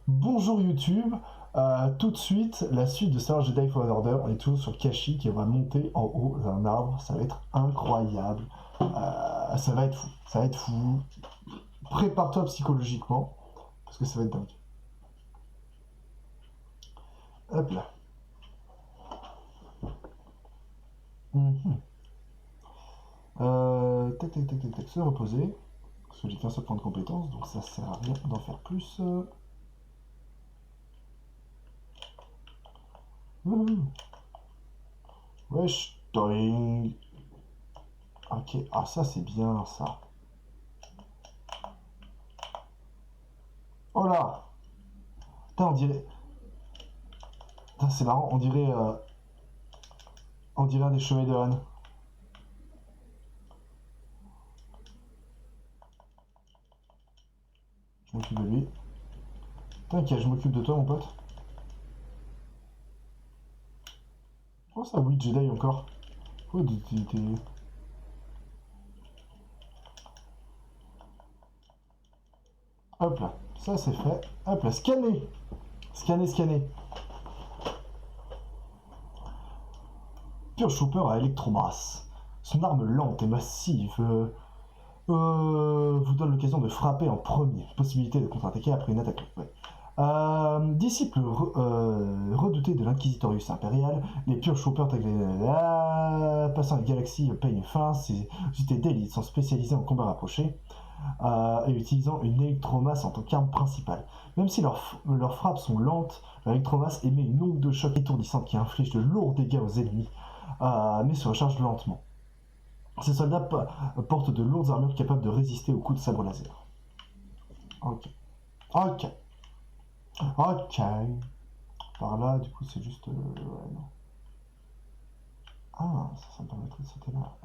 Bonjour YouTube, tout de suite, la suite de Star Wars Jedi Fallen Order, on est toujours sur Kashyyyk qui va monter en haut d'un arbre, ça va être incroyable, ça va être fou, ça va être fou, prépare-toi psychologiquement, parce que ça va être dingue. Hop là. Tac tac tac tac tac, se reposer, parce que j'ai qu'un seul point de compétence, donc ça sert à rien d'en faire plus. Wesh, doing. Ok, ah ça c'est bien ça. Oh là. Putain, on dirait. Putain, c'est marrant, on dirait un des chevaliers de Rennes. Je m'occupe de lui. T'inquiète, je m'occupe de toi, mon pote. Oh, ça, oui, Jedi encore. Oh, hop là, ça c'est fait. Hop là, scanner. Scanner, scanner. Pure Chopper à électromasse. Son arme lente et massive vous donne l'occasion de frapper en premier. Possibilité de contre-attaquer après une attaque. Ouais. Disciple redouté de l'Inquisitorius impérial, les Pure Troopers passant les galaxies peignent fin, ces unités d'élite sont spécialisées en combat rapproché et utilisant une électromasse en tant qu'arme principale. Même si leurs frappes sont lentes, l'électromasse émet une onde de choc étourdissante qui inflige de lourds dégâts aux ennemis, mais se recharge lentement. Ces soldats portent de lourdes armures capables de résister aux coups de sabre laser. Ok. Ok. Ok. Par là, du coup, c'est juste... ouais, non. Ah, ça me permettrait de sauter là.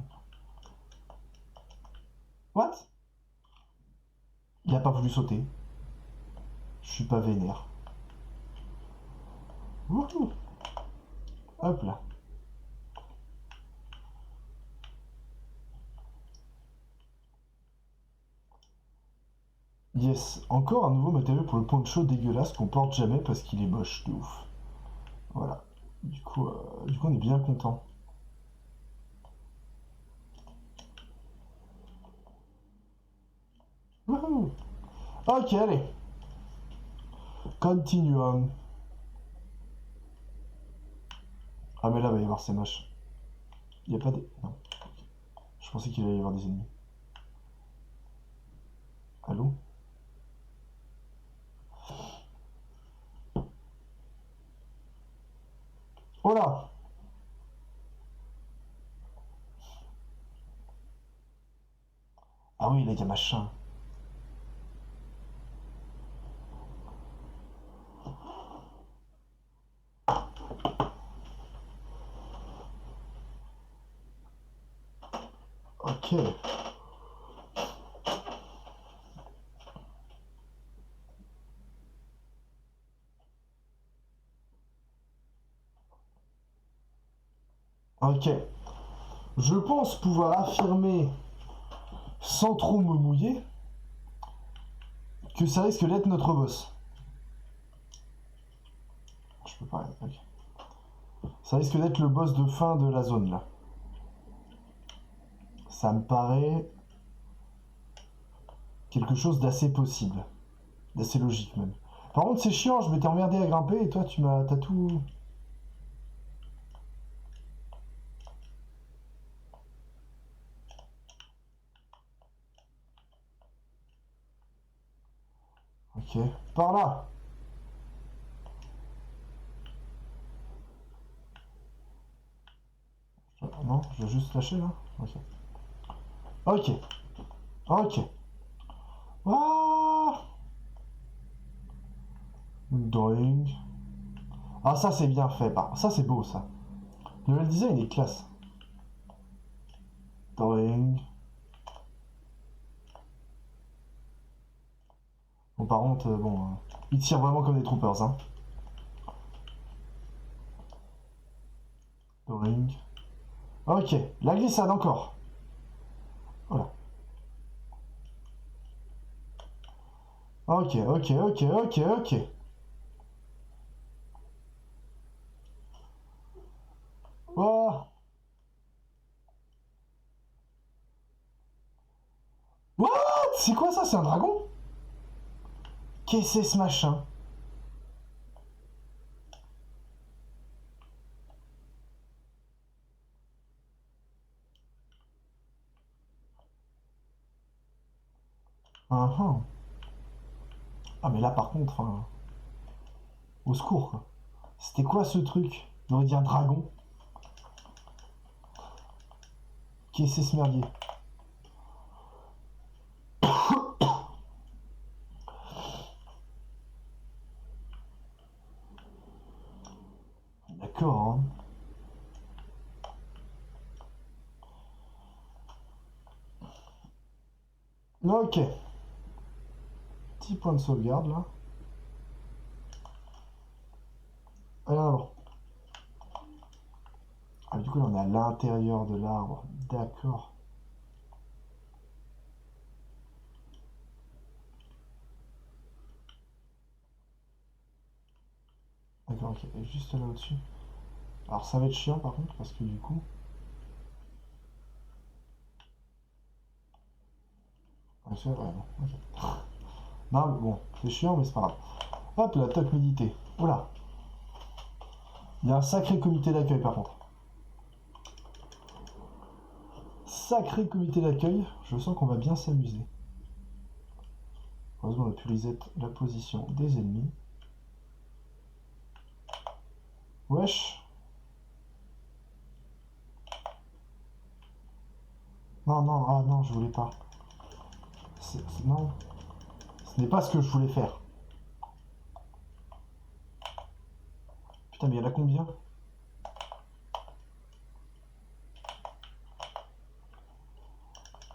What? Il a pas voulu sauter. Je suis pas vénère. Wouhou. Hop là. Yes, encore un nouveau matériau pour le poncho dégueulasse qu'on porte jamais parce qu'il est moche de ouf. Voilà. Du coup, on est bien content. Wouhou. Ok, allez. Continuum. Ah mais là, il va y avoir c'est moche. Il n'y a pas des... Non. Je pensais qu'il allait y avoir des ennemis. Allô? Oh là! Ah oui, là, il y a machin. Ok. Ok. Je pense pouvoir affirmer, sans trop me mouiller, que ça risque d'être notre boss. Je peux pas... Ok. Ça risque d'être le boss de fin de la zone, là. Ça me paraît quelque chose d'assez possible. D'assez logique, même. Par contre, c'est chiant, je m'étais emmerdé à grimper, et toi, t'as tout... Ok. Par là. Non, je vais juste lâcher, là. Ok. Ok. Ok. Ah. Drawing. Ah, ça, c'est bien fait. Ça, c'est beau, ça. Le level design est classe. Drawing. Bon, par contre, ils tirent vraiment comme des troopers, hein. Drawing. Ok, la glissade encore. Voilà. Ok, ok, ok, ok, ok. Oh! What? C'est quoi ça? C'est un dragon? Qu'est-ce que c'est ce machin? Ah ah. Ah, mais là par contre, hein, au secours quoi. C'était quoi ce truc? On aurait dit un dragon. Qu'est-ce que c'est ce merdier? D'accord, hein. Ok. Petit point de sauvegarde là. Allez, en avant. Ah, du coup, là, on est à l'intérieur de l'arbre. D'accord. D'accord, ok. Et juste là au-dessus. Alors, ça va être chiant par contre, parce que du coup. Ouais, non, ok. Non, mais bon, c'est chiant, mais c'est pas grave. Hop, la toque méditer. Oula. Il y a un sacré comité d'accueil par contre. Sacré comité d'accueil. Je sens qu'on va bien s'amuser. Heureusement, on a pu reset la position des ennemis. Wesh. Non, non, ah non, je voulais pas. Non, ce n'est pas ce que je voulais faire. Putain, mais il y en a combien?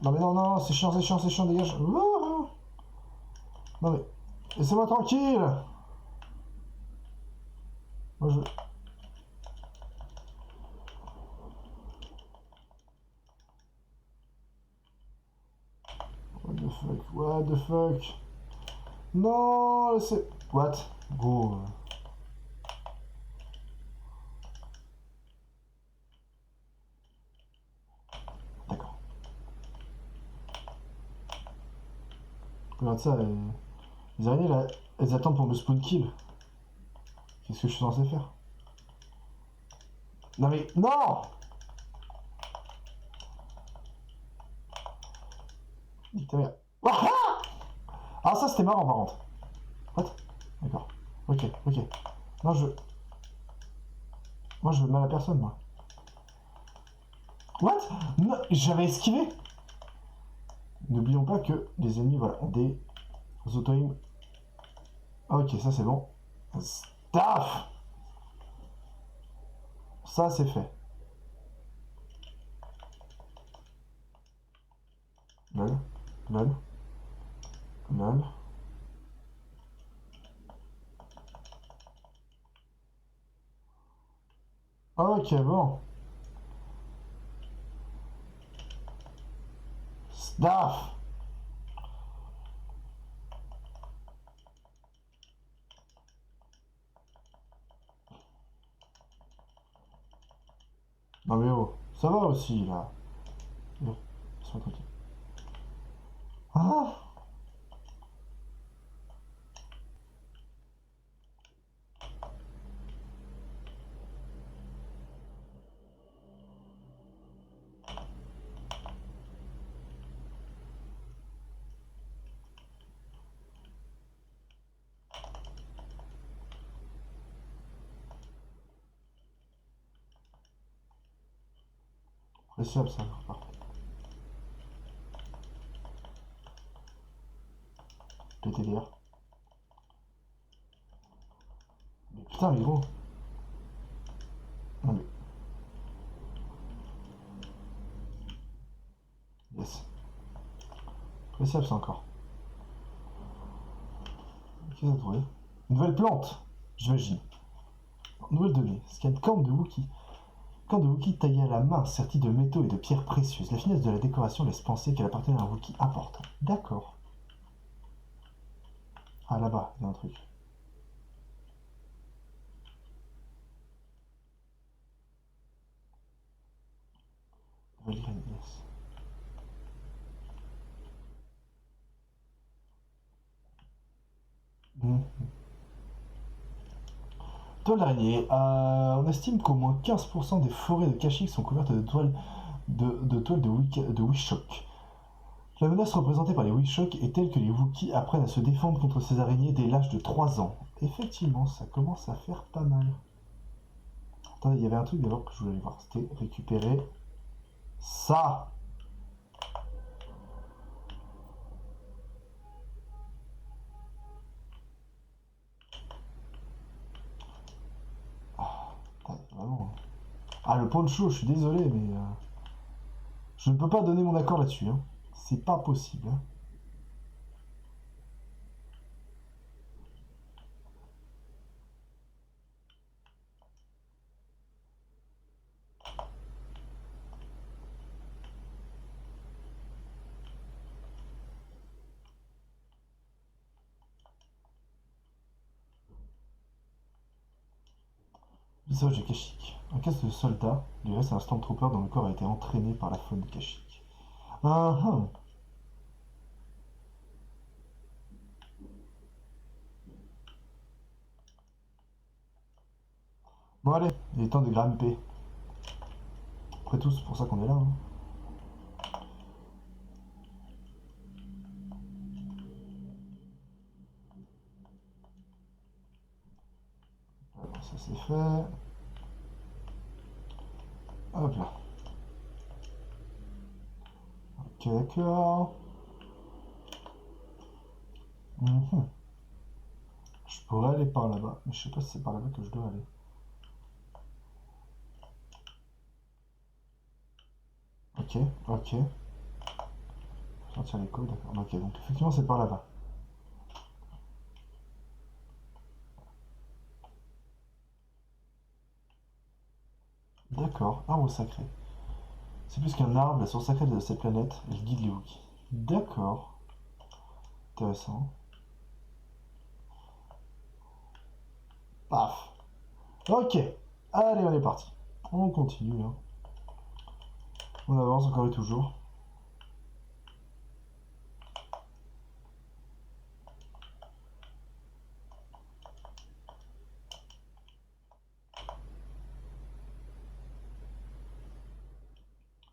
Non, mais non, non, c'est chiant, dégage. Non, mais laissez-moi tranquille. Moi, je. What the fuck? What the fuck? Non, c'est. What? Gros. D'accord. Regarde ça. Les araignées, là, elles attendent pour me spawn kill. Qu'est-ce que je suis censé faire? Non, mais. Non! Nique ta mère. Ah, ça, c'était marrant par contre. What? D'accord. Ok, ok. Non, je. Moi, je veux mal à personne, moi. What? Non, j'avais esquivé. N'oublions pas que les ennemis, voilà, ont des auto-aim. Ok, ça c'est bon. Staff. Ça c'est fait. Lol, lol, lol. Ok, bon. Staff. Non mais oh, ça va aussi là. Oh, laisse-moi tranquille. Ah, appréciable ça, par contre. PTDR. Mais putain, mais gros. Non mais, yes. Appréciable ça encore. Qu'est-ce que t'as trouvé? Une nouvelle plante, j'imagine. Nouvelle donnée. Scan corne de Wookie. Corne de Wookie taillée à la main, sertie de métaux et de pierres précieuses. La finesse de la décoration laisse penser qu'elle appartenait à un Wookie important. D'accord. Ah là-bas, il y a un truc. Nouvelle graine, yes. Toile d'araignée. On estime qu'au moins 15% des forêts de Kashyyyk sont couvertes de toiles de Wishok. La menace représentée par les Wishok est telle que les Wookiees apprennent à se défendre contre ces araignées dès l'âge de 3 ans. Effectivement, ça commence à faire pas mal. Attendez, il y avait un truc d'abord que je voulais voir. C'était récupérer ça. Vraiment. Ah, le poncho, je suis désolé, mais je ne peux pas donner mon accord là-dessus. Hein. C'est pas possible. Hein. Visage de Kashyyyk. Un casque de soldat lui reste un Stormtrooper dont le corps a été entraîné par la faune de Kashyyyk. Ah ah. Bon allez, il est temps de grimper. Après tout, c'est pour ça qu'on est là. Hein. Alors, ça c'est fait. Hop là. Ok, d'accord. Je pourrais aller par là-bas, mais je sais pas si c'est par là-bas que je dois aller. Ok, ok. Sortir les codes, d'accord. Ok, donc effectivement c'est par là-bas. D'accord, arbre sacré. C'est plus qu'un arbre, la source sacrée de cette planète, elle guide les Wookiees. D'accord. Intéressant. Paf. Ok. Allez, on est parti. On continue. Hein. On avance encore et toujours.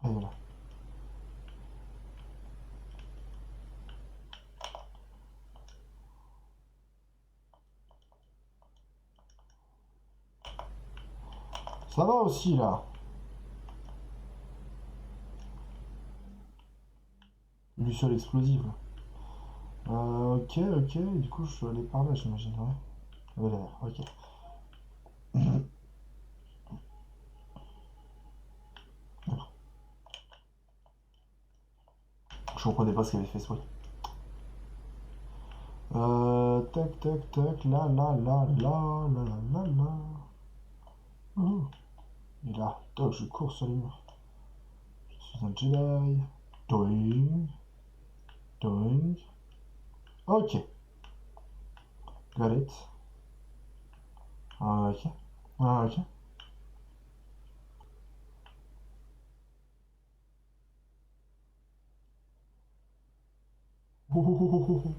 Et voilà. Ça va aussi là. Luciole explosive. Ok, ok. Du coup, je dois aller par là, j'imagine. Ouais. Voilà, ok. Je comprenais pas ce qu'avait fait ce bruit. Tac, tac, tac. Là, là, là, là, là, là, là, là. Ouh. Et là, toc, je cours sur les murs. Je suis un Jedi. Doing. Doing. Ok. Got it. Ok. Ok. Ouh, ouh, ouh, ouh, ouh.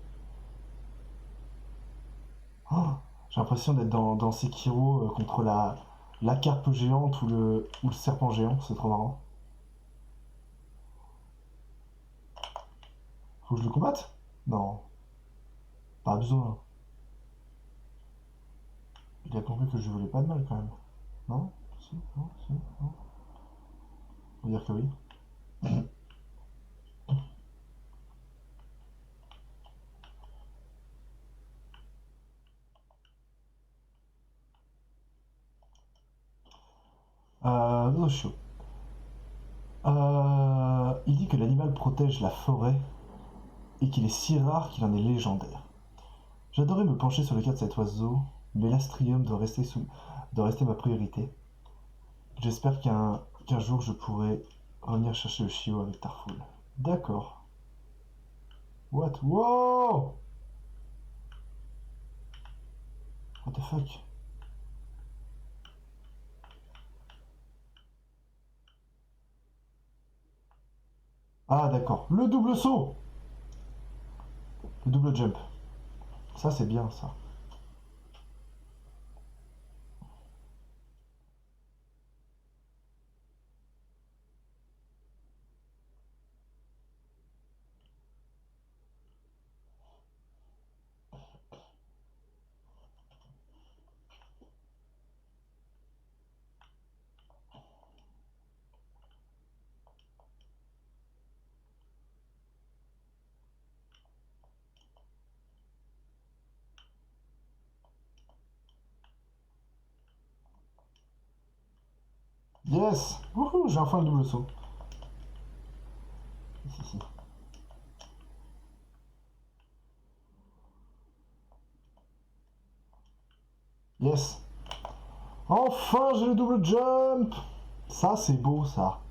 Oh, j'ai l'impression d'être dans Sekiro contre la carpe géante ou le serpent géant, c'est trop marrant. Faut que je le combatte? Non, pas besoin. Il a compris que je voulais pas de mal quand même. Non? Si, non, si, non. On va dire que oui. Non, je suis chaud. Il dit que l'animal protège la forêt et qu'il est si rare qu'il en est légendaire. J'adorais me pencher sur le cas de cet oiseau, mais l'astrium doit rester ma priorité. J'espère qu'un jour je pourrai revenir chercher le chiot avec Tarful. D'accord. What? Wow! What the fuck? Ah d'accord. Le double saut. Le double jump. Ça c'est bien ça. Yes. Wouhou, j'ai enfin le double saut. Si, si. Yes. Enfin, j'ai le double jump. Ça, c'est beau, ça.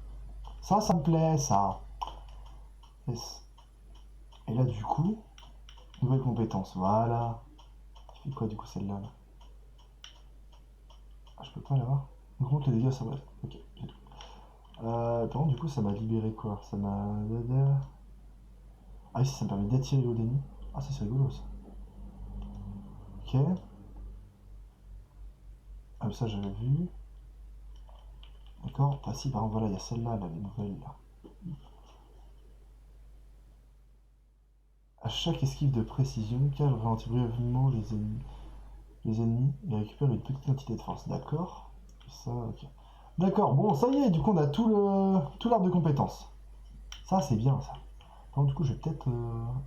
Ça me plaît, ça. Yes. Et là, du coup, nouvelle compétence. Voilà. Tu fais quoi, du coup, celle-là là. Ah, je peux pas l'avoir. Augmente les dégâts, ça va. Ok, j'ai tout. Par contre, du coup, ça m'a libéré quoi. Ça m'a. Ah, oui, ça me permet d'attirer au déni. Ah, ça, c'est rigolo, ça. Ok. Ah, mais ça, j'avais vu. D'accord. Ah, si, par exemple, voilà, il y a celle-là, là, les nouvelles, là. À chaque esquive de précision, Cal ralentit brièvement les ennemis et récupère une petite quantité de force. D'accord. Ça, ok. D'accord, bon, ça y est, du coup, on a tout l'arbre de compétences. Ça, c'est bien, ça. Alors, du coup, je vais peut-être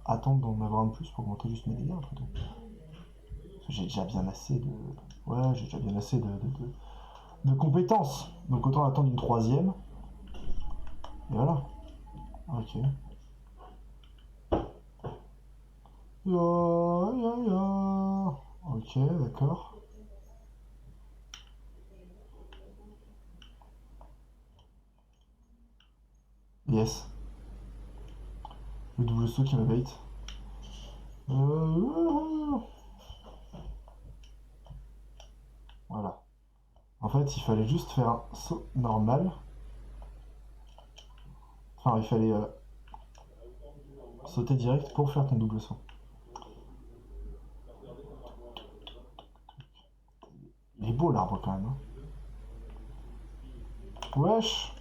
attendre d'en avoir un de plus pour augmenter juste mes dégâts, après tout. Parce que j'ai déjà bien assez de... Ouais, j'ai déjà bien assez de compétences. Donc, autant attendre une troisième. Et voilà. Ok. Ya, ya, ya. Ok, d'accord. Yes. Le double saut qui m'abate. Euh... Voilà. En fait, il fallait juste faire un saut normal. Enfin, il fallait sauter direct pour faire ton double saut. Il est beau l'arbre quand même. Hein. Wesh.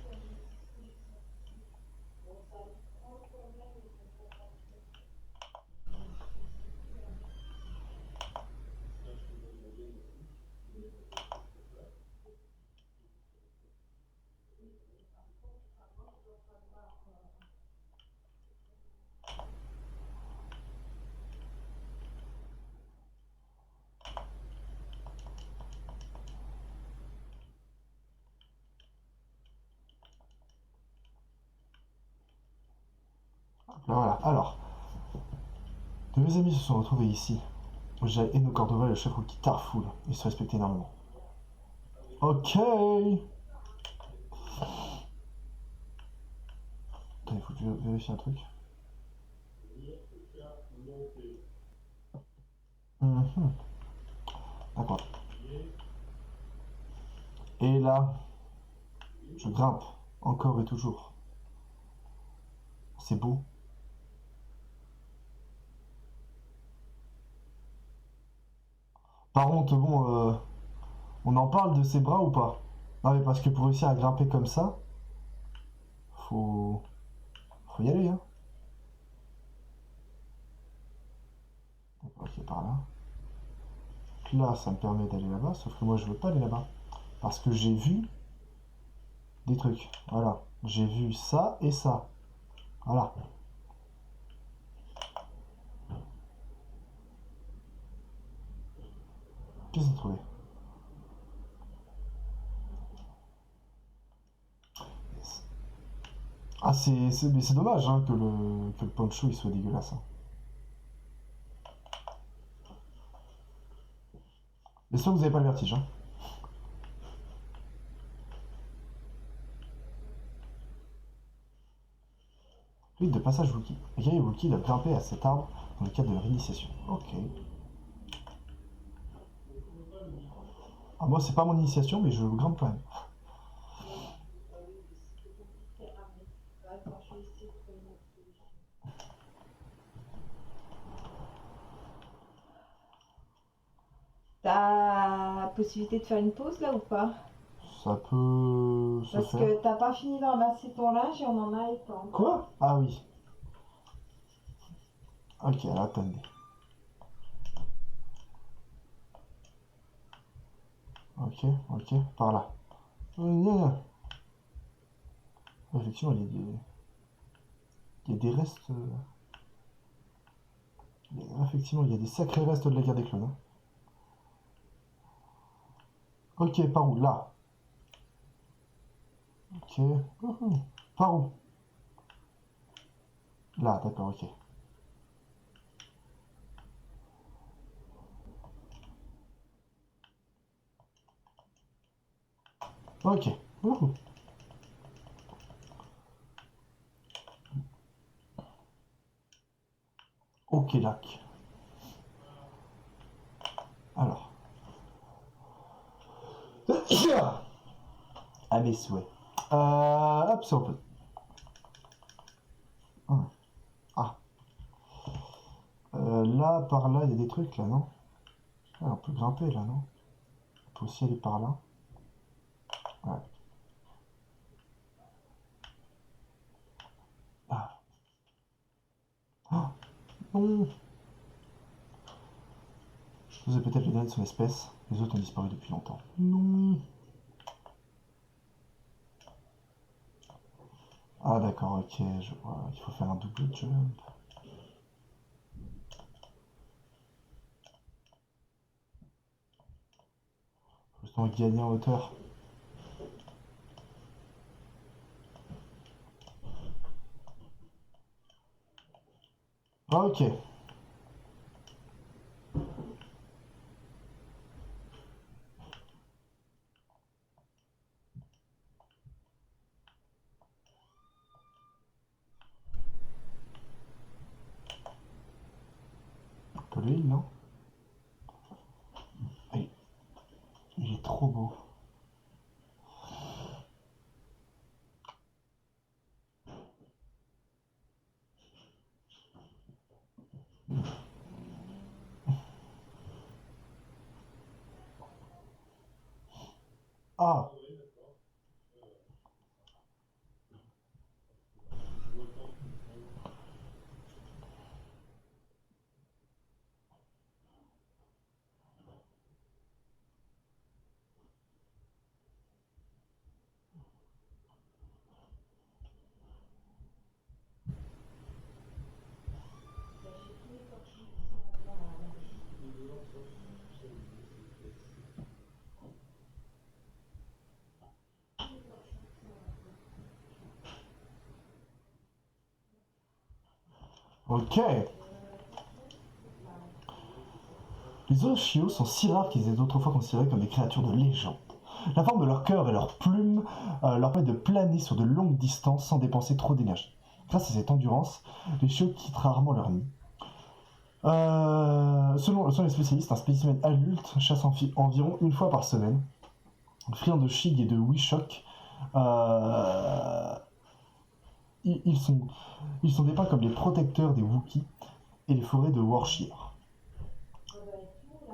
Là, voilà. Alors, deux amis se sont retrouvés ici. J'ai Eno Cordova et le chef Rookie Tarfoul. Ils se respectent énormément. Ok. Attends, il faut que je vérifie un truc. Mhm. D'accord. Et là, je grimpe. Encore et toujours. C'est beau. Par contre, bon, on en parle de ses bras ou pas? Non, mais parce que pour réussir à grimper comme ça, faut, faut y aller, hein. Ok, par là. Là, ça me permet d'aller là-bas, sauf que moi, je veux pas aller là-bas. Parce que j'ai vu des trucs. Voilà. J'ai vu ça et ça. Voilà. Qu'est-ce que j'ai trouvé? Ah, mais c'est dommage hein, que le poncho il soit dégueulasse. Hein. J'espère que vous n'avez pas le vertige. Hein. Rite de passage Wookie. Le guerrier Wookie doit grimper à cet arbre dans le cadre de leur initiation. Ok. Ah, moi, c'est pas mon initiation, mais je grimpe quand même. T'as possibilité de faire une pause là ou pas? Ça peut se Parce faire. que t'as pas fini de ramasser ton linge et on en a pas encore. Quoi? Ah oui. Ok, alors attendez. Ok, ok, par là. Non. Effectivement, il y a des restes. Effectivement, il y a des sacrés restes de la guerre des clones, hein. Ok, par où? Là. Ok. Par où? Là, d'accord, ok. Ok. Ok, lac. Alors. À mes souhaits. Hop, ça on peut. Ah. Là, par là, il y a des trucs là, non? Ah, on peut grimper là, non? On peut aussi aller par là. Ouais. Ah. Ah. Non. Vous avez peut-être les derniers de son espèce. Les autres ont disparu depuis longtemps. Non. Ah d'accord, ok, je vois. Il faut faire un double jump. Faut justement gagner en hauteur. Ok. Un peu l'huile, non? Allez, il est trop beau. Ah. Ok. Les Oshios sont si rares qu'ils étaient autrefois considérés comme des créatures de légende. La forme de leur cœur et leurs plumes leur permettent de planer sur de longues distances sans dépenser trop d'énergie. Grâce à cette endurance, les chiots quittent rarement leur nid. Selon les spécialistes, un spécimen adulte chasse environ une fois par semaine. Friands de Shig et de Wishok, euh, ils, sont, ils sont dépeints comme les protecteurs des Wookiees et les forêts de Warshire.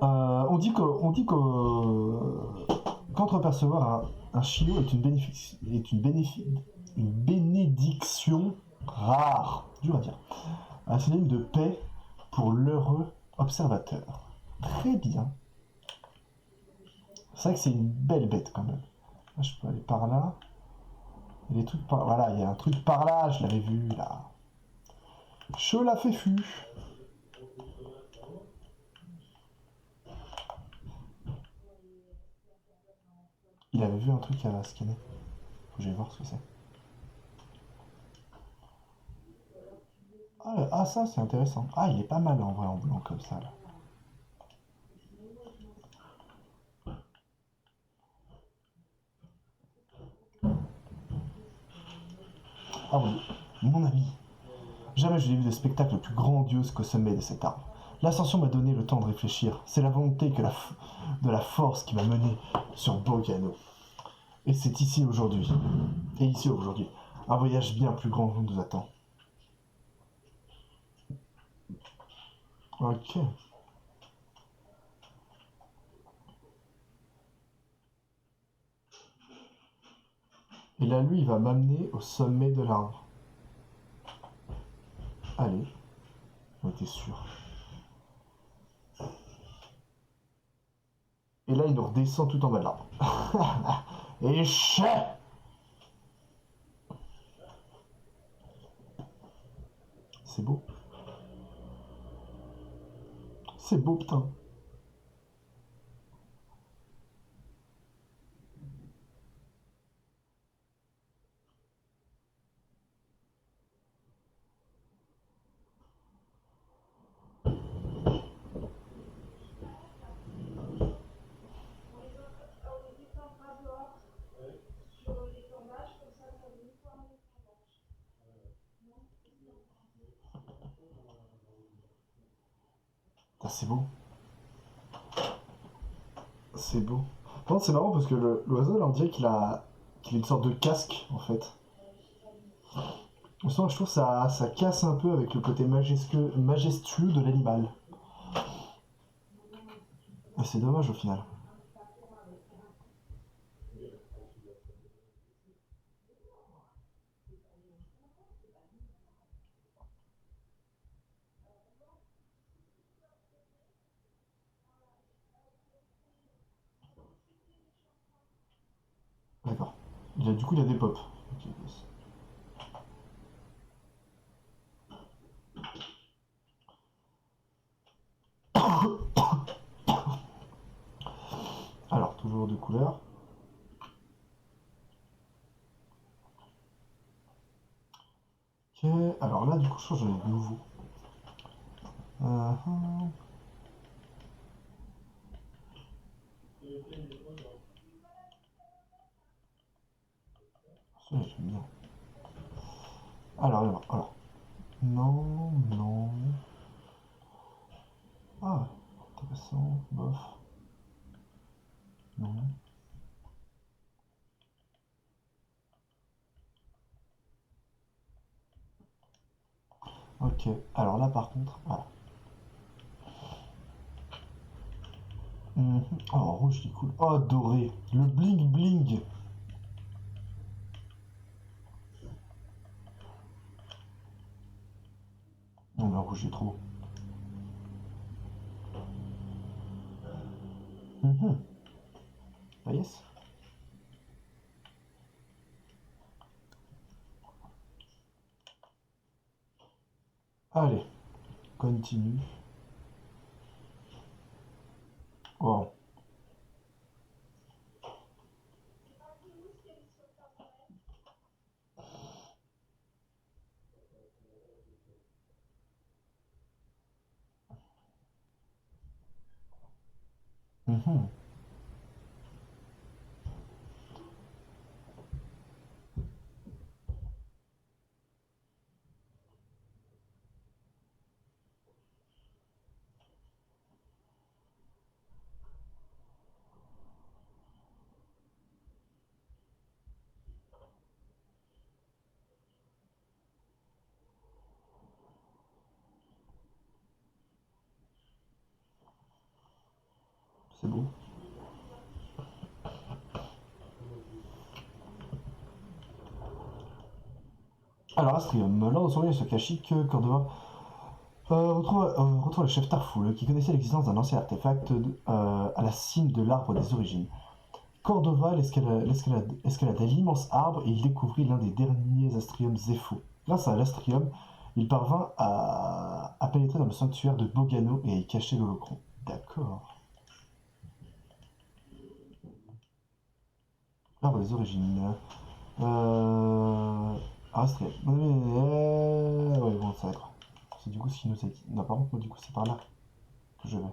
On dit qu'entrepercevoir un chiot est une bénédiction rare, dur à dire, un synonyme de paix pour l'heureux observateur. Très bien. C'est vrai que c'est une belle bête quand même. Là, je peux aller par là. Il y a des trucs par... Voilà, il y a un truc par là, je l'avais vu là. Je la fais fu. Il avait vu un truc à scanner. Faut que j'aille voir ce que c'est. Ah, ça c'est intéressant. Ah, il est pas mal en vrai en blanc comme ça là. Ah oui, mon ami. Jamais je n'ai vu de spectacle plus grandiose qu'au sommet de cet arbre. L'ascension m'a donné le temps de réfléchir. C'est la volonté de la force qui m'a mené sur Bogano. Et c'est ici aujourd'hui. Et ici aujourd'hui. Un voyage bien plus grand nous attend. Ok. Et là, lui, il va m'amener au sommet de l'arbre. Allez, on était sûr. Et là, il nous redescend tout en bas de l'arbre. Et chais! C'est beau. C'est beau, putain. Ah, c'est beau. C'est beau. Non, c'est marrant parce que l'oiseau, là, on dirait qu'il a une sorte de casque, en fait. Je trouve que ça casse un peu avec le côté majestueux de l'animal. Et c'est dommage au final. D'accord. Du coup, il y a des pops. Ok, yes. Alors, toujours de couleur. Ok, alors là, du coup, je crois que j'en ai de nouveau. Hum. Celui-là, j'aime bien. Alors. Non, non. Ah, intéressant. Bof. Non. Ok, alors là, par contre, voilà. Mhm. Oh, rouge, il est cool. Oh, doré. Le bling bling. Non, le rouge est trop beau. Mhm. Ah, yes. Allez, continue. Wow. Mhm. C'est beau. Alors, Astrium, lors de son voyage sur Kashyyyk, Cordova retrouve le chef Tarfoul, qui connaissait l'existence d'un ancien artefact à la cime de l'arbre des origines. Cordova escalada l'immense arbre et il découvrit l'un des derniers Astrium Zepho. Grâce à l'Astrium, il parvint à pénétrer dans le sanctuaire de Bogano et à y cacher l'holocron. D'accord. L'arbre des origines. Astrium. Ouais, bon, ça va quoi. C'est du coup ce qui nous a dit. Non, par contre, moi, du coup, c'est par là que je vais.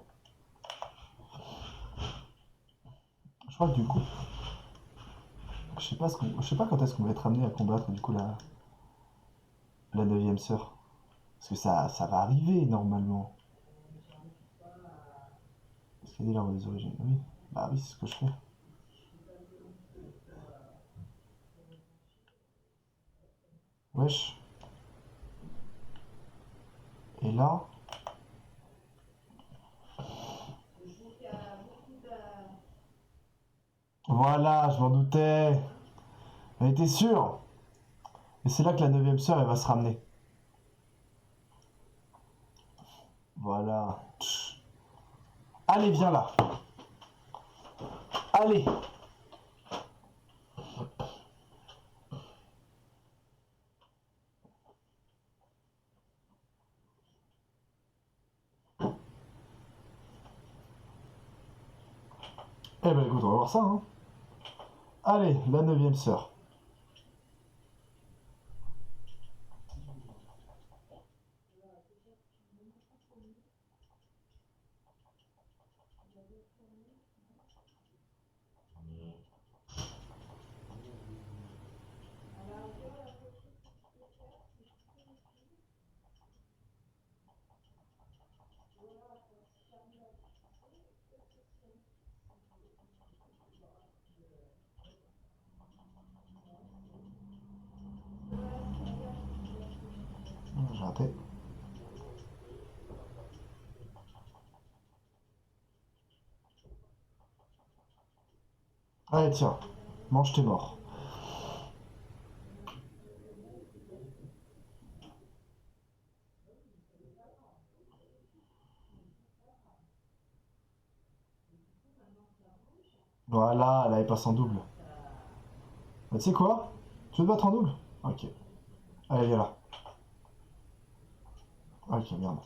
Je crois que du coup, je sais pas quand est-ce qu'on va être amené à combattre du coup la 9ème sœur. Parce que ça va arriver normalement. Est-ce qu'il y a des larmes des origines? Oui. Bah oui, c'est ce que je fais. Wesh. Et là. Voilà, je m'en doutais. Elle était sûre. Et c'est là que la 9ème sœur, elle va se ramener. Voilà. Allez, viens là. Allez. Eh ben écoute, on va voir ça. Hein. Allez, la 9ème sœur. J'ai raté. Allez, tiens. Mange tes morts. Voilà, elle avait passé en double. Bah, tu sais quoi? Tu veux te battre en double? Ok. Allez, viens là. Ok, merde.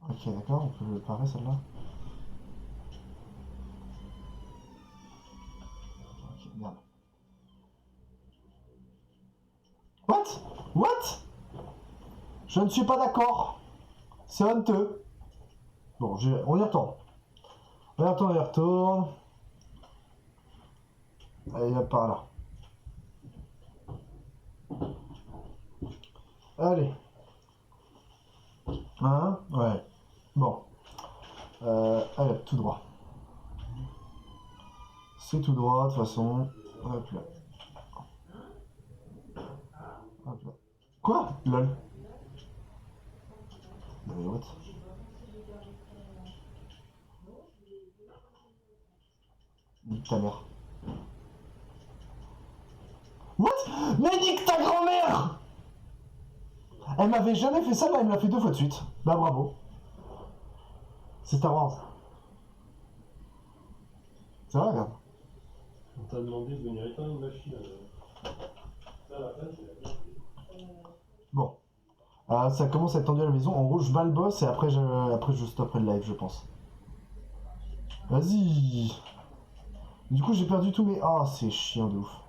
Ok, d'accord, on peut le parer celle-là. Ok, merde. What? What? Je ne suis pas d'accord. C'est honteux. Bon, on y retourne. On y retourne, on y retourne. Allez, hop, par là. Allez. Hein? Ouais. Bon. Allez, tout droit. C'est tout droit, de toute façon. Hop là. Hop là. Quoi? Lol. Mais what? Nique ta mère. What? Mais nique ta grand-mère! Elle m'avait jamais fait ça, là elle me l'a fait 2 fois de suite. Bah bravo. C'est Star Wars. Ça va, regarde. On t'a demandé de venir éteindre une machine. Ça, la fin, c'est Bon. Ça commence à être tendu à la maison. En gros, je bats le boss et après je stopperai le live, je pense. Vas-y. Du coup, j'ai perdu tous mes... Ah, c'est chiant de ouf.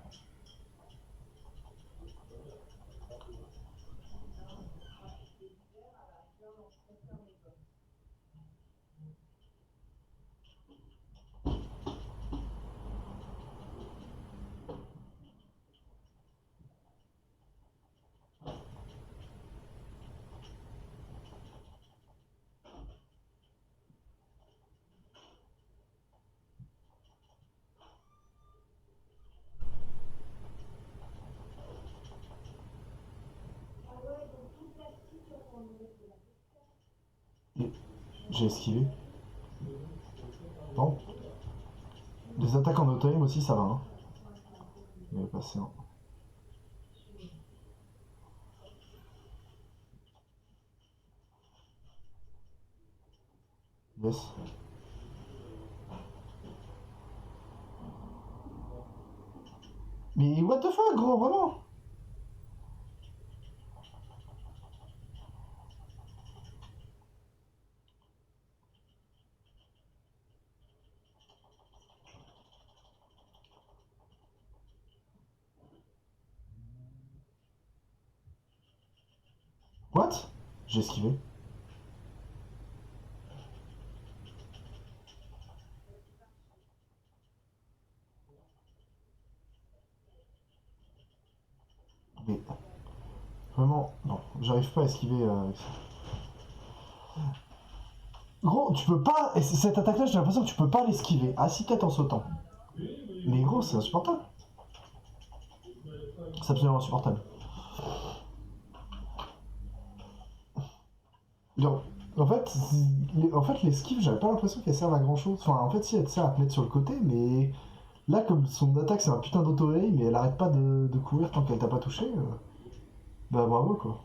J'ai esquivé. Bon. Les attaques en auto-aim aussi, ça va. Hein. Il est passé un. Yes. Mais what the fuck, gros, vraiment? What? J'ai esquivé. Mais... Vraiment, non, j'arrive pas à esquiver avec ça. Gros, tu peux pas... Cette attaque-là, j'ai l'impression que tu peux pas l'esquiver. Ah si, peut-être en sautant. Mais gros, c'est insupportable. C'est absolument insupportable. En fait, l'esquive, j'avais pas l'impression qu'elle serve à grand chose. Enfin, en fait, si, elle te sert à te mettre sur le côté, mais là, comme son attaque, c'est un putain d'auto-aim, mais elle arrête pas de courir tant qu'elle t'a pas touché. Bah, bravo, quoi.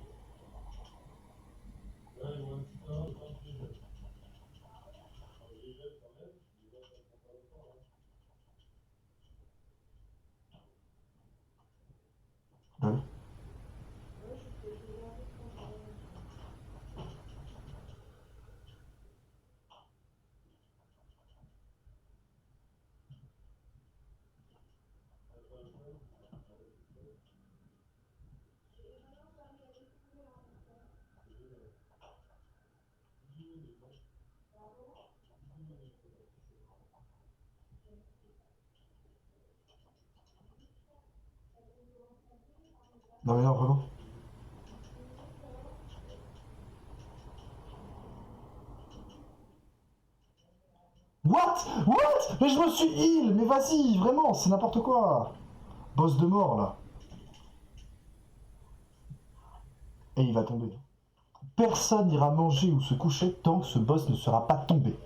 Ouais. Non, mais non, vraiment. What? What? Mais je me suis heal! Mais vas-y, vraiment, c'est n'importe quoi! Boss de mort, là. Et il va tomber. Personne n'ira manger ou se coucher tant que ce boss ne sera pas tombé.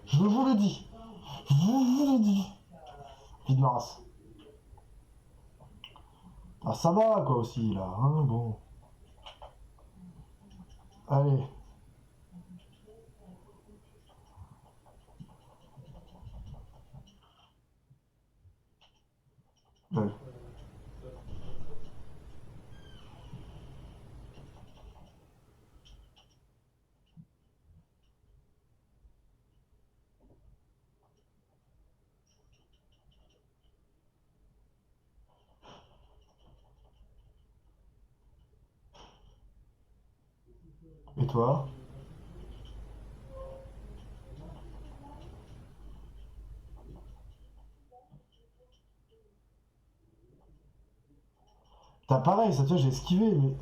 Je vous le dis. Je vous le dis. Vide ma race. Ah, ça va, quoi, aussi, là. Hein, bon. Allez. Allez. Et toi? T'as pareil, ça, tu vois, j'ai esquivé, mais...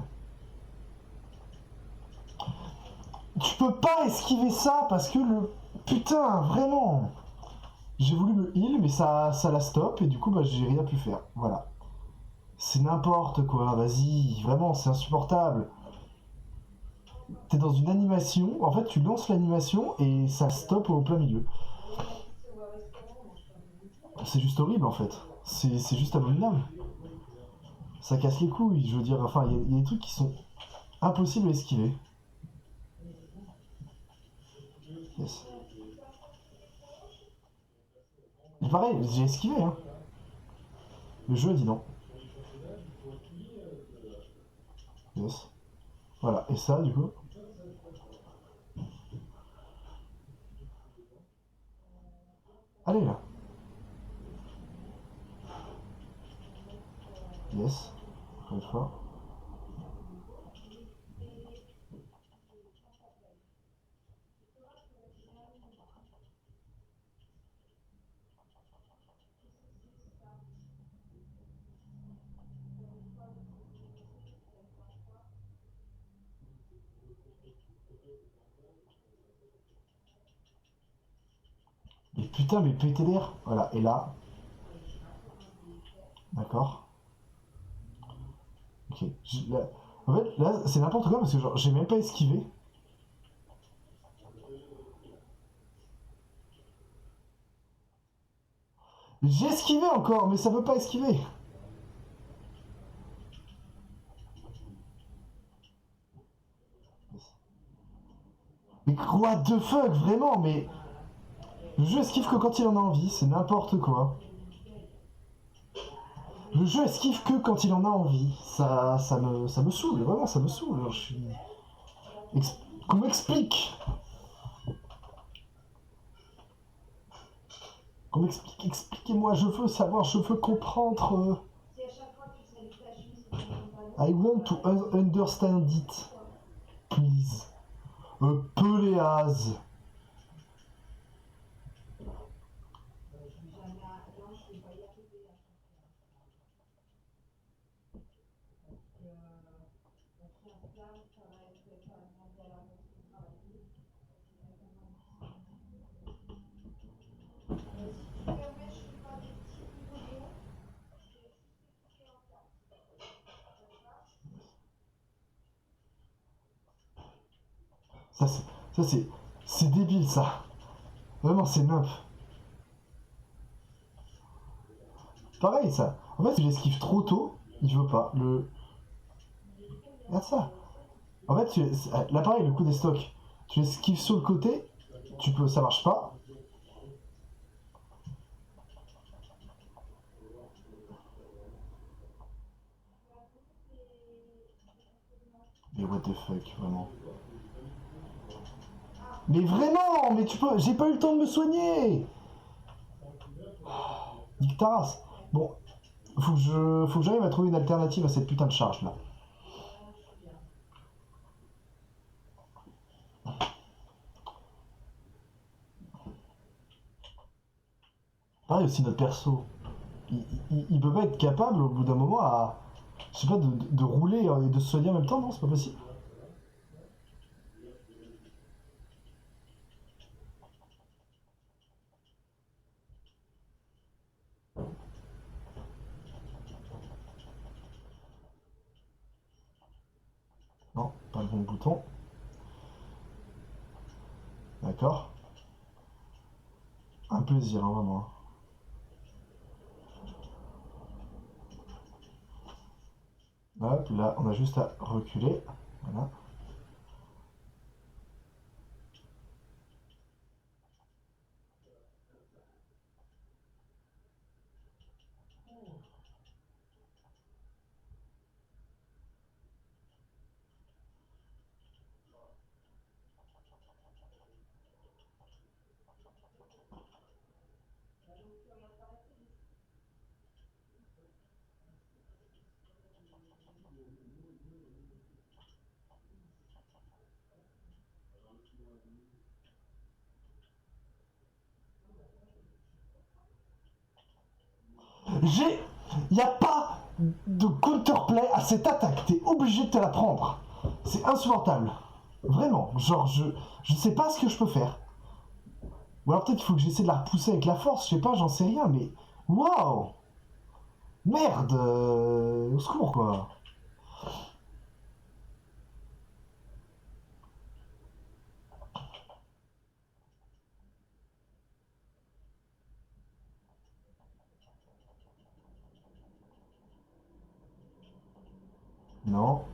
Tu peux pas esquiver ça parce que le... Putain, vraiment. J'ai voulu me heal, mais ça la stop, et du coup, bah, j'ai rien pu faire. Voilà. C'est n'importe quoi, vas-y. Vraiment, c'est insupportable. T'es dans une animation, en fait, tu lances l'animation, et ça stoppe au plein milieu. C'est juste horrible, en fait. C'est juste abominable. Ça casse les couilles, je veux dire. Enfin, il y a des trucs qui sont impossibles à esquiver. Yes. Et pareil, j'ai esquivé, hein. Le jeu a dit non. Yes. Voilà, et ça, du coup. Allez, là. Yes. Encore une fois. Mais putain, mais PTDR. Voilà, et là. D'accord. Ok. Là, en fait, là, c'est n'importe quoi parce que genre, j'ai même pas esquivé. J'ai esquivé encore, mais ça veut pas esquiver. Mais what the fuck, vraiment, mais. Le jeu esquive que quand il en a envie, c'est n'importe quoi. Le jeu esquive que quand il en a envie. Ça me saoule, vraiment, ça me saoule. Je suis. Qu'on m'explique. Qu'on m'explique, expliquez-moi, je veux savoir, je veux comprendre. I want to understand it. Please. Peléaz. Ça c'est C'est débile ça. Vraiment, c'est nimp. Pareil ça. En fait, si j'esquive trop tôt, il veut pas. Regarde ça. En fait, là pareil, le coup des stocks. Tu esquives sur le côté, ça marche pas. Mais what the fuck, vraiment. Mais vraiment, mais j'ai pas eu le temps de me soigner. Nique ta race. Bon, faut que j'arrive à trouver une alternative à cette putain de charge là. Pareil aussi notre perso. Il peut pas être capable au bout d'un moment à, je sais pas, de rouler et de se soigner en même temps, non, c'est pas possible. Non, pas le bon bouton. D'accord. Un plaisir, hein, vraiment. Hop, là, on a juste à reculer. Voilà. Il n'y a pas de counterplay à cette attaque. T'es obligé de te la prendre. C'est insupportable. Vraiment. Genre, je sais pas ce que je peux faire. Ou alors peut-être qu'il faut que j'essaie de la repousser avec la force. Je sais pas, j'en sais rien, mais... Waouh! Merde! Au secours, quoi. Non.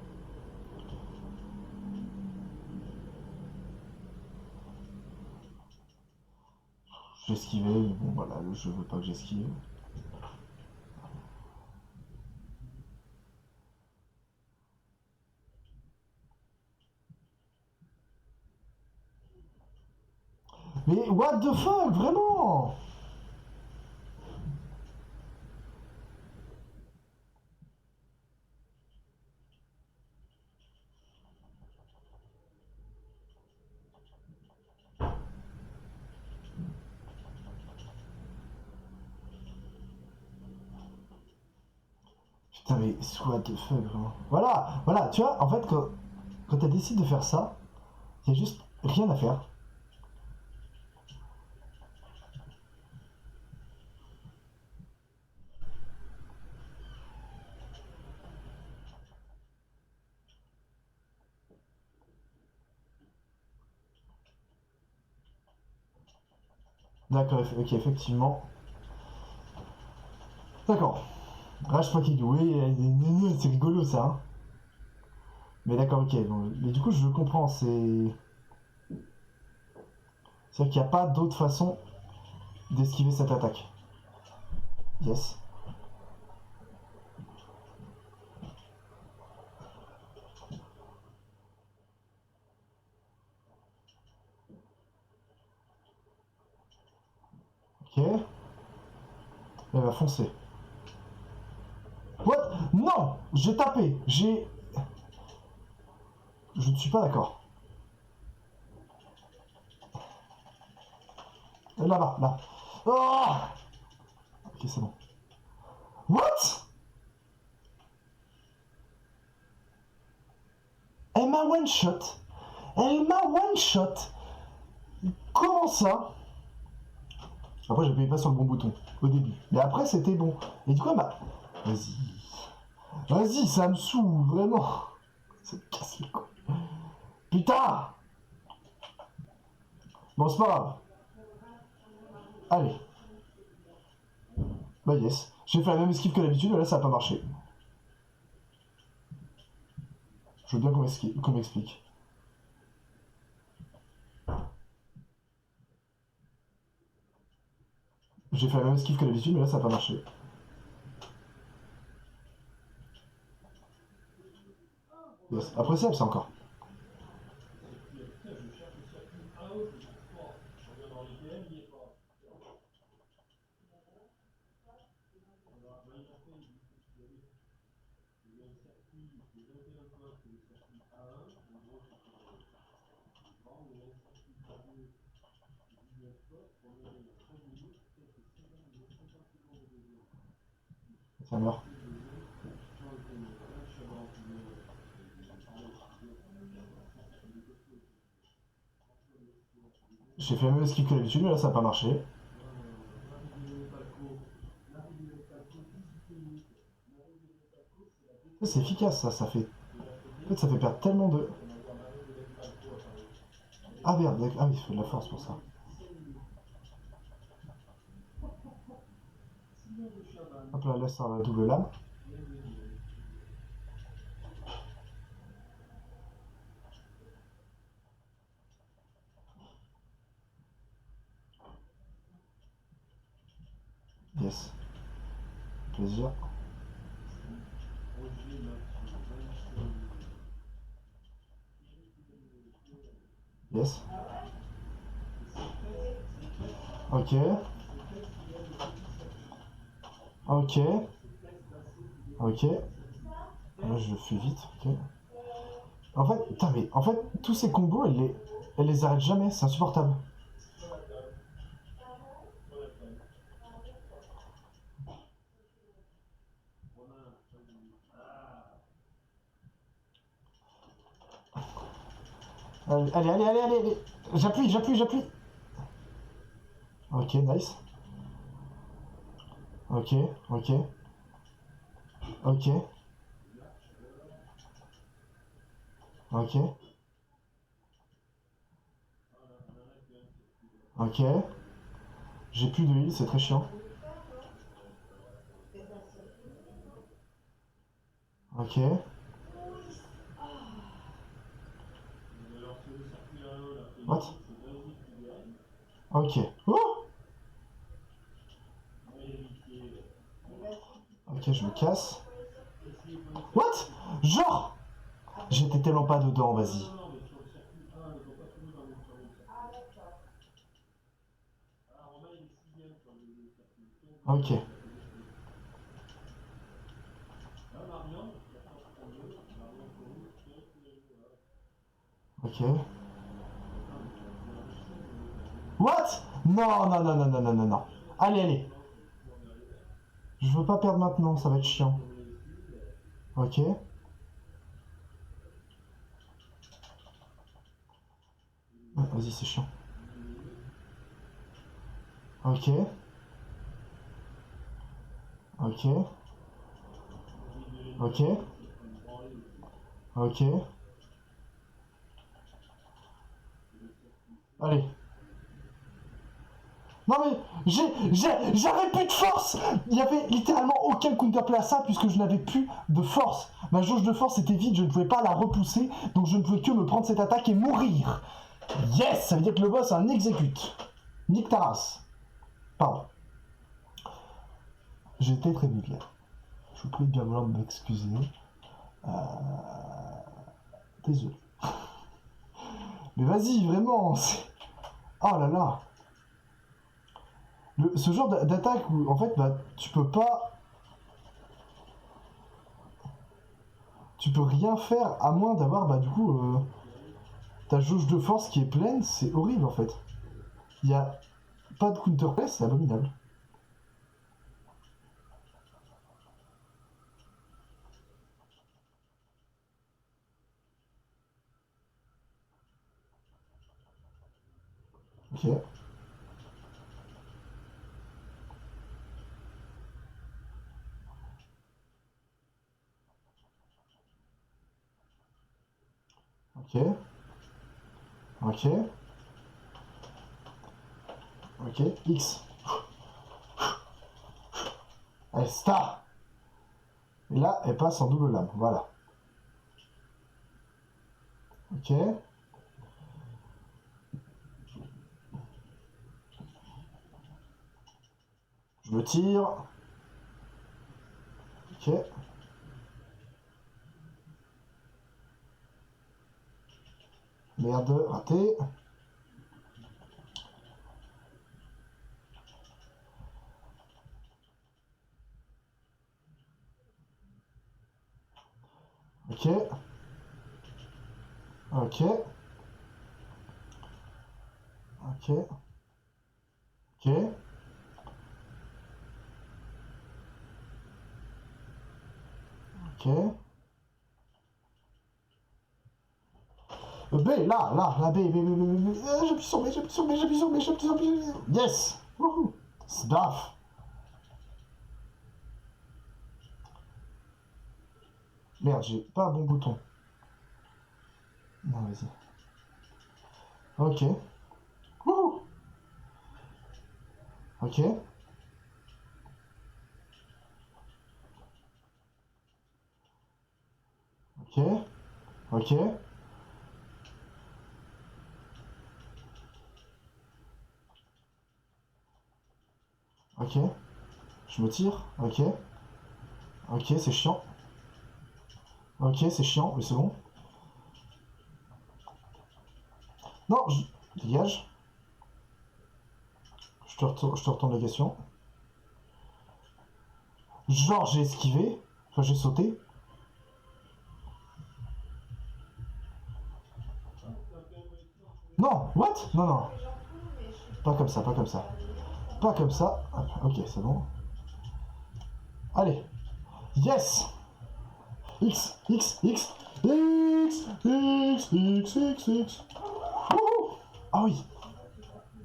J'ai esquivé, mais bon, voilà, le jeu veut pas que j'esquive. Mais what the fuck, vraiment? Putain, mais what the fuck, vraiment. Voilà, tu vois, en fait, quand elle décide de faire ça, il y a juste rien à faire. D'accord, ok, effectivement. D'accord. Rage fucking, oui, c'est rigolo ça. Hein. Mais d'accord, ok. Bon, mais du coup, je comprends, c'est. C'est-à-dire qu'il n'y a pas d'autre façon d'esquiver cette attaque. Yes. Ok. Elle va foncer. What? Non! J'ai tapé. Je ne suis pas d'accord. Là-bas, là. Oh! Ok, c'est bon. What? Elle m'a one shot. Elle m'a one shot. Comment ça? Après, j'appuyais pas sur le bon bouton au début. Mais après, c'était bon. Et du coup, elle m'a. Vas-y. Vas-y, ça me saoule, vraiment. Ça me casse les couilles. Putain! Bon, c'est pas grave. Allez. Bah yes. J'ai fait la même esquive que d'habitude, mais là ça a pas marché. Je veux bien qu'on m'explique. J'ai fait la même esquive que d'habitude, mais là ça a pas marché. Yes. Après ça encore. Ça meurt. J'ai fait la même esquive que d'habitude, mais là ça a pas marché. C'est efficace ça fait. En fait ça fait perdre tellement de. Ah merde, ah oui, il faut de la force pour ça. Hop là, laisse la double lame. Yes. Plaisir. Yes. Ok. Ok. Ok. Là je le fais vite, ok. En fait, putain, mais en fait, tous ces combos, elle les arrête jamais, c'est insupportable. Allez. J'appuie. Ok, nice. Ok. Ok. Ok. J'ai plus de heal, c'est très chiant. Ok. What? Ok. Oh! Ok, je me casse. What? Genre! J'étais tellement pas dedans, vas-y. Ok. Ok. What? Non. Allez. Je veux pas perdre maintenant, ça va être chiant. Ok. Vas-y, c'est chiant. Ok. Ok. Allez. Non mais j'avais plus de force. Il y avait littéralement aucun counterplay à ça puisque je n'avais plus de force. Ma jauge de force était vide, je ne pouvais pas la repousser, donc je ne pouvais que me prendre cette attaque et mourir. Yes, ça veut dire que le boss a un exécute. Nique ta race. Pardon. J'étais très vulgaire. Je vous prie de bien vouloir m'excuser. Désolé. Mais vas-y, vraiment. Oh là là. Ce genre d'attaque où en fait bah, tu peux rien faire à moins d'avoir bah du coup ta jauge de force qui est pleine, c'est horrible en fait. Il y a pas de counterplay, c'est abominable. Ok. Ok. Ok, X. Allez, star. Et là, elle passe en double lame, voilà. Ok. Je me tire. Ok. Merde, raté. Ok. Ok. Ok. Ok. Ok. B, là, B, j'appuie sur B, j'appuie sur B, j'appuie sur B, j'appuie sur B. Yes! Wouhou! Sdaf! Merde, j'ai pas un bon bouton. Non, vas-y. Ok. Wouhou! Ok. Ok. Ok. Ok. Je me tire. Ok. Ok, c'est chiant. Ok, c'est chiant, mais c'est bon. Non, dégage. Je te retourne la question. Genre, j'ai esquivé. Enfin, j'ai sauté. Non, what? Non, non. Pas comme ça, pas comme ça. Pas comme ça. Ok, c'est bon. Allez. Yes! X, X, X, X, X, X, X, X. Wouhou! Ah oui.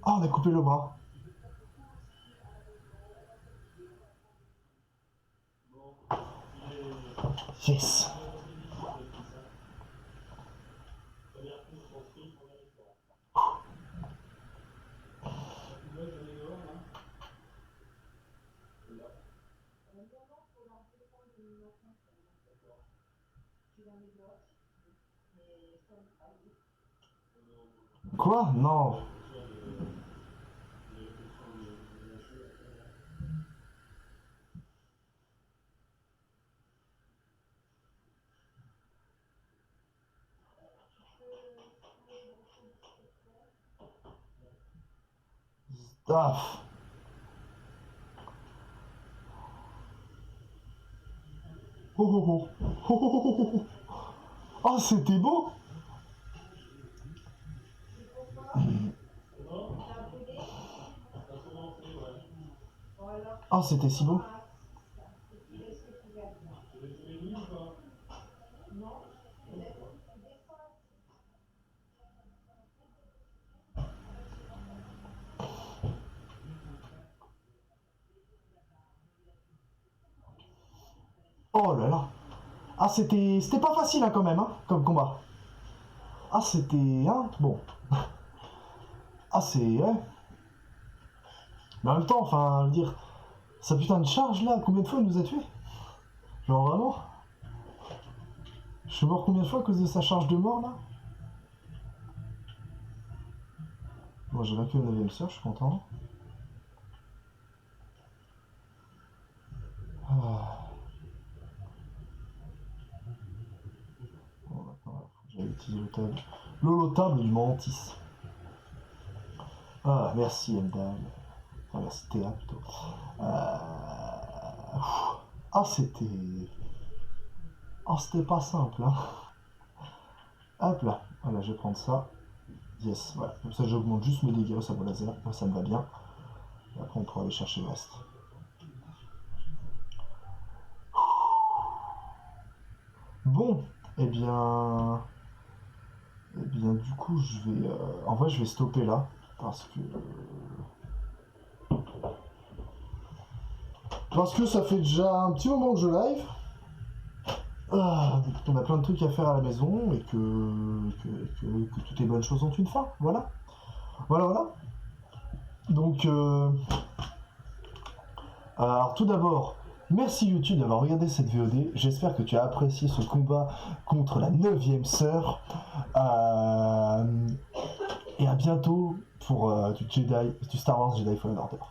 Ah, on a coupé le bras. Yes. Quoi? Non. Ah. Oh, oh, oh. Oh, oh, oh, oh, oh. Ah, c'était beau. Ah, c'était si beau. Oh là là. Ah, c'était pas facile hein, quand même, hein, comme combat. Ah, c'était... Hein, bon. Ah, c'est... Ouais. Mais en même temps, enfin, je veux dire... Sa putain de charge, là, combien de fois il nous a tués? Genre, vraiment? Je suis mort combien de fois à cause de sa charge de mort, là? Bon, j'ai vaincu le 9ème sœur, je suis content. Ah. Bon, maintenant, j'avais utilisé l'holotable du Mantis. Ah, merci, Emdal. Enfin, merci, Théa, plutôt. Ah, c'était... Oh, c'était pas simple, hein. Hop là. Voilà, je vais prendre ça. Yes, voilà. Comme ça, j'augmente juste mes dégâts au sabre laser. Moi, ça me va bien. Et après, on pourra aller chercher le reste. Bon, eh bien... Eh bien, du coup, je vais... En vrai, je vais stopper là. Parce que... Parce que ça fait déjà un petit moment que je live. On a plein de trucs à faire à la maison et que toutes les bonnes choses ont une fin. Voilà. Voilà, voilà. Donc, alors tout d'abord, merci YouTube d'avoir regardé cette VOD. J'espère que tu as apprécié ce combat contre la 9e sœur. Et à bientôt pour du Star Wars Jedi Fallen Order.